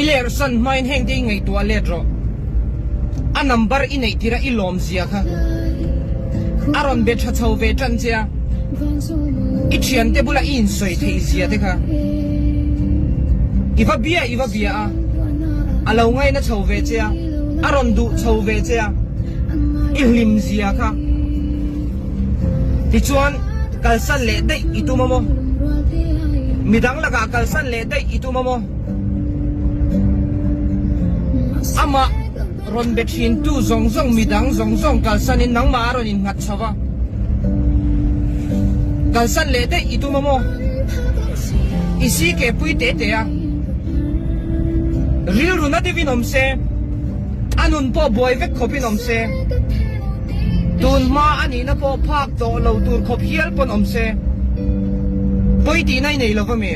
Lerh san main heng di Ngaituah Lerh a number in ei tira ilom zia kha aron be tha chau ve tan chia I thian te bula in soi thei zia te kha iwa bia a alo ngai na chau ve chia aron du chau ve chia I hlim zia kha ti chuan kalsan le dei itumamo midang laga kalsan le dei itumamo ama ron bethin tu zong zong midang zong zong kalsan in nang ma ron in ngat chawa kalsan le dei itumamo isi ke pui te te a ril runa divinom se anun po boy vek khopin om se tun ma ani na po phak to lo tur khop hial pon om se poi ti nai nei lo va me